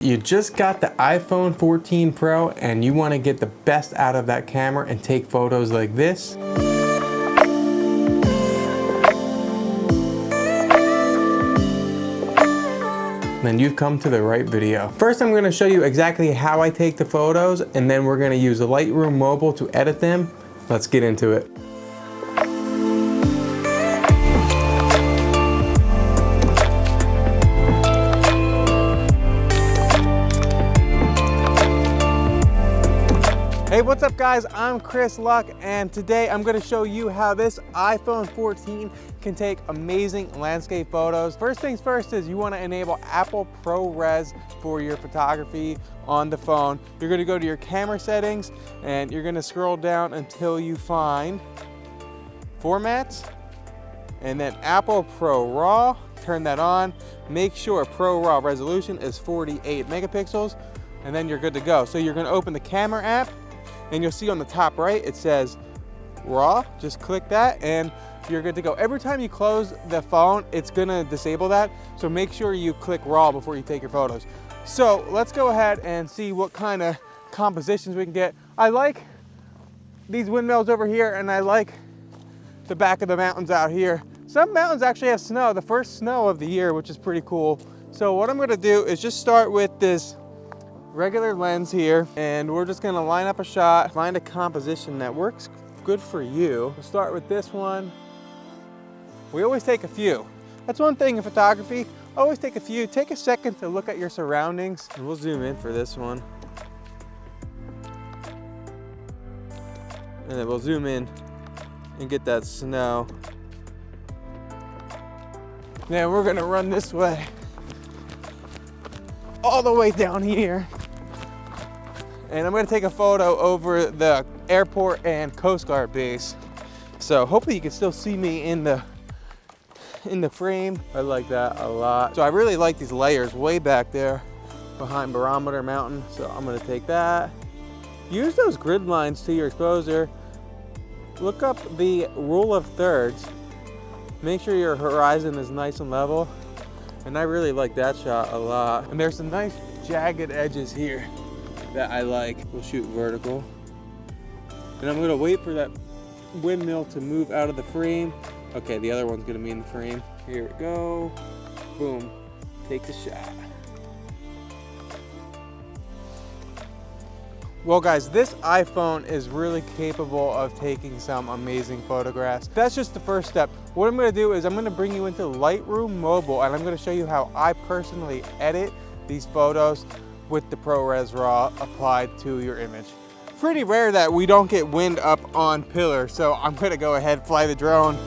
You just got the iPhone 14 Pro and you want to get the best out of that camera and take photos like this. Then you've come to the right video. First, I'm going to show you exactly how I take the photos, and then we're going to use Lightroom Mobile to edit them. Let's get into it. Hey, what's up guys? I'm Kris Luck, and today I'm going to show you how this iPhone 14 can take amazing landscape photos. First things first is you want to enable Apple ProRes for your photography on the phone. You're going to go to your camera settings and you're going to scroll down until you find Formats and then Apple Pro RAW. Turn that on. Make sure Pro RAW resolution is 48 megapixels and then you're good to go. So you're going to open the camera app, and you'll see on the top right, it says RAW. Just click that and you're good to go. Every time you close the phone, it's gonna disable that. So make sure you click RAW before you take your photos. So let's go ahead and see what kind of compositions we can get. I like these windmills over here, and I like the back of the mountains out here. Some mountains actually have snow, the first snow of the year, which is pretty cool. So what I'm gonna do is just start with this regular lens here, and we're just gonna line up a shot, find a composition that works good for you. We'll start with this one. We always take a few. That's one thing in photography, always take a few. Take a second to look at your surroundings, and we'll zoom in for this one. And then we'll zoom in and get that snow. Then we're gonna run this way, all the way down here. And I'm gonna take a photo over the airport and Coast Guard base. So hopefully you can still see me in the frame. I like that a lot. So I really like these layers way back there behind Barometer Mountain. So I'm gonna take that. Use those grid lines to your exposure. Look up the rule of thirds. Make sure your horizon is nice and level. And I really like that shot a lot. And there's some nice jagged edges here that I like. We'll shoot vertical. And I'm gonna wait for that windmill to move out of the frame. Okay, the other one's gonna be in the frame. Here we go. Boom, take the shot. Well guys, this iPhone is really capable of taking some amazing photographs. That's just the first step. What I'm gonna do is I'm gonna bring you into Lightroom Mobile, and I'm gonna show you how I personally edit these photos with the ProRes RAW applied to your image. Pretty rare that we don't get wind up on pillar, so I'm gonna go ahead and fly the drone.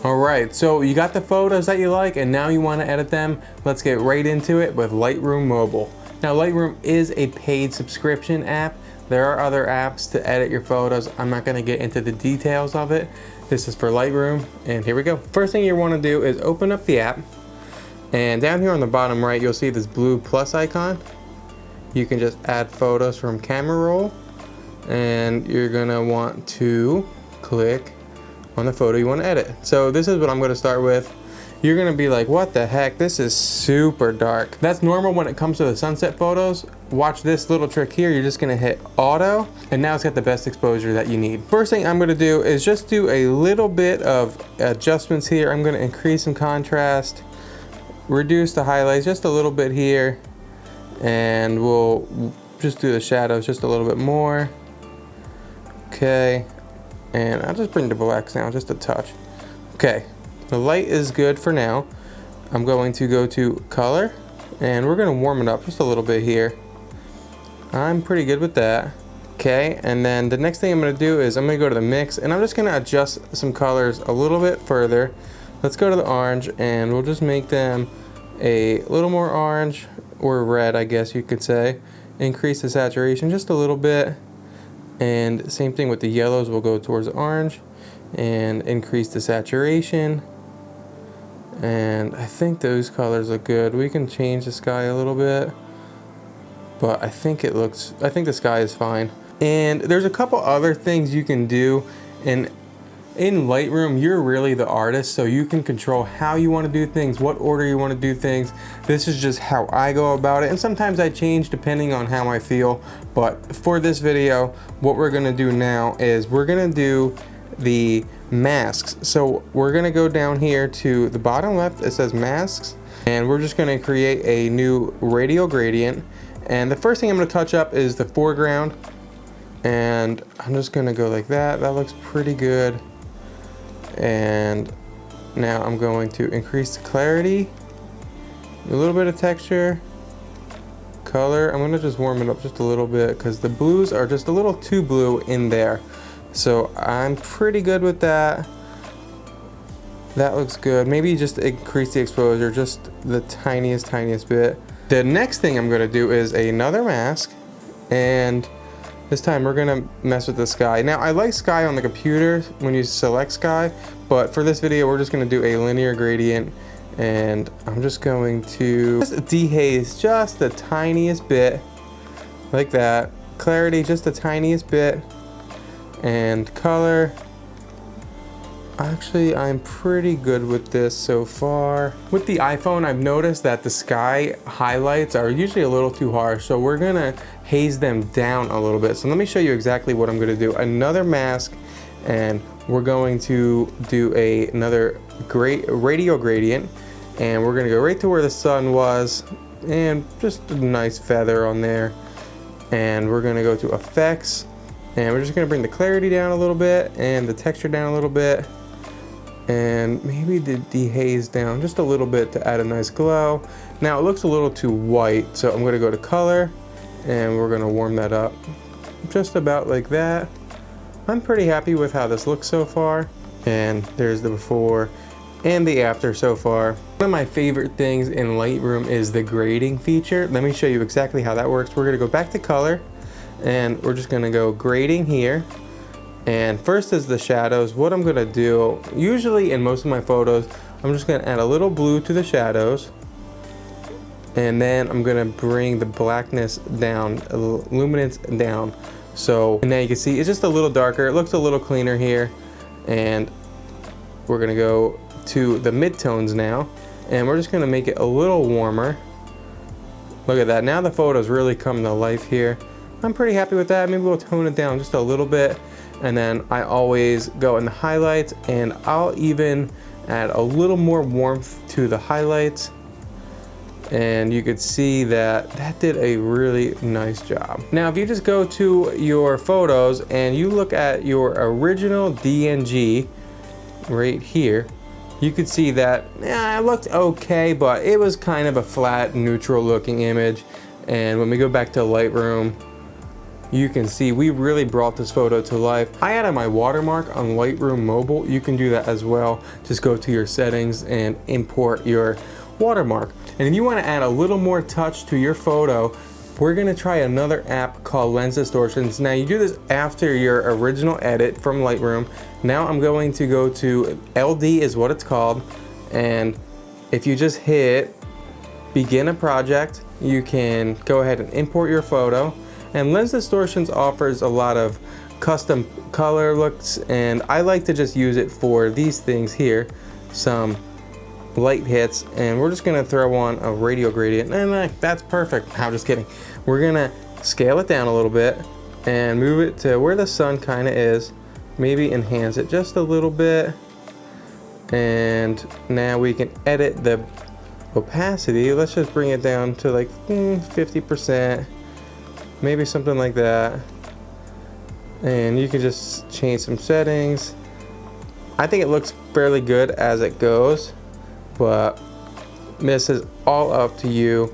Alright, so you got the photos that you like and now you want to edit them. Let's get right into it with Lightroom Mobile. Now Lightroom is a paid subscription app. There are other apps to edit your photos. I'm not going to get into the details of it. This is for Lightroom, and here we go. First thing you want to do is open up the app, and down here on the bottom right you'll see this blue plus icon. You can just add photos from camera roll, and you're going to want to click on the photo you want to edit. So this is what I'm going to start with. You're going to be like, what the heck, this is super dark. That's normal when it comes to the sunset photos. Watch this little trick here. You're just going to hit auto, and now it's got the best exposure that you need. First thing I'm going to do is just do a little bit of adjustments here. I'm going to increase some contrast, reduce the highlights just a little bit here, and we'll just do the shadows just a little bit more. Okay. And I'll just bring the blacks down just a touch. Okay, the light is good for now. I'm going to go to color, and we're gonna warm it up just a little bit here. I'm pretty good with that. Okay, and then the next thing I'm gonna do is I'm gonna go to the mix, and I'm just gonna adjust some colors a little bit further. Let's go to the orange, and we'll just make them a little more orange, or red, I guess you could say. Increase the saturation just a little bit. And same thing with the yellows, we'll go towards orange. and increase the saturation. And I think those colors look good. We can change the sky a little bit, but I think the sky is fine. And there's a couple other things you can do. And in Lightroom, you're really the artist, so you can control how you want to do things, what order you want to do things. This is just how I go about it, and sometimes I change depending on how I feel. But for this video, what we're gonna do now is we're gonna do the masks. So we're gonna go down here to the bottom left, it says masks, and we're just gonna create a new radial gradient. And the first thing I'm gonna touch up is the foreground, and I'm just gonna go like that. That looks pretty good. And now I'm going to increase the clarity, a little bit of texture, color. I'm gonna just warm it up just a little bit because the blues are just a little too blue in there. So I'm pretty good with that. That looks good. Maybe just increase the exposure just the tiniest bit. The next thing I'm gonna do is another mask, and this time we're gonna mess with the sky. Now I like sky on the computer when you select sky, but for this video we're just gonna do a linear gradient, and I'm just going to just dehaze just the tiniest bit, like that. Clarity just the tiniest bit, and color. Actually, I'm pretty good with this so far. With the iPhone, I've noticed that the sky highlights are usually a little too harsh, so we're gonna haze them down a little bit. So let me show you exactly what I'm gonna do. Another mask, and we're going to do another radial gradient, and we're gonna go right to where the sun was, and just a nice feather on there. And we're gonna go to effects, and we're just gonna bring the clarity down a little bit, and the texture down a little bit, and maybe the dehaze down just a little bit to add a nice glow. Now it looks a little too white, so I'm gonna go to color, and we're gonna warm that up just about like that. I'm pretty happy with how this looks so far, and there's the before and the after so far. One of my favorite things in Lightroom is the grading feature. Let me show you exactly how that works. We're gonna go back to color, and we're just gonna go grading here. And first is the shadows. What I'm gonna do, usually in most of my photos, I'm just gonna add a little blue to the shadows, and then I'm gonna bring the blackness down, luminance down. So now you can see it's just a little darker. It looks a little cleaner here. And we're gonna go to the midtones now, and we're just gonna make it a little warmer. Look at that, now the photos really come to life here. I'm pretty happy with that. Maybe we'll tone it down just a little bit. And then I always go in the highlights, and I'll even add a little more warmth to the highlights. And you could see that that did a really nice job. Now, if you just go to your photos and you look at your original DNG right here, you could see that it looked okay, but it was kind of a flat, neutral looking image. And when we go back to Lightroom, you can see we really brought this photo to life. I added my watermark on Lightroom Mobile. You can do that as well. Just go to your settings and import your watermark. And if you want to add a little more touch to your photo, we're going to try another app called Lens Distortions. Now you do this after your original edit from Lightroom. Now I'm going to go to LD is what it's called. And if you just hit begin a project, you can go ahead and import your photo. And Lens Distortions offers a lot of custom color looks, and I like to just use it for these things here, some light hits, and we're just gonna throw on a radial gradient, and that's perfect. I'm just kidding. We're gonna scale it down a little bit and move it to where the sun kind of is, maybe enhance it just a little bit, and now we can edit the opacity. Let's just bring it down to like 50%. Maybe something like that. And you can just change some settings. I think it looks fairly good as it goes, but this is all up to you.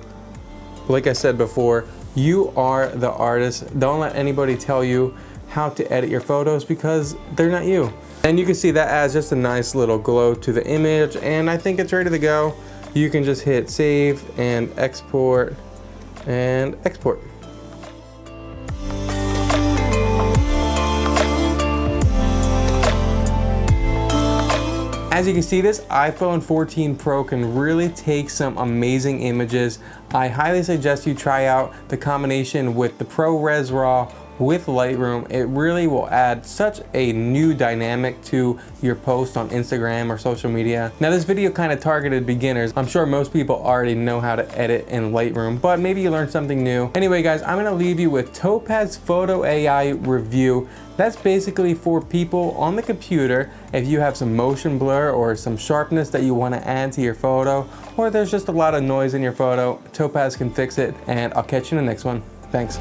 Like I said before, you are the artist. Don't let anybody tell you how to edit your photos because they're not you. And you can see that adds just a nice little glow to the image, and I think it's ready to go. You can just hit save and export and export. As you can see, this iPhone 14 Pro can really take some amazing images. I highly suggest you try out the combination with the ProRes RAW with Lightroom. It really will add such a new dynamic to your post on Instagram or social media. Now this video kind of targeted beginners. I'm sure most people already know how to edit in Lightroom, but maybe you learned something new. Anyway guys, I'm gonna leave you with Topaz Photo AI review. That's basically for people on the computer if you have some motion blur or some sharpness that you want to add to your photo, or there's just a lot of noise in your photo. Topaz can fix it, and I'll catch you in the next one. Thanks.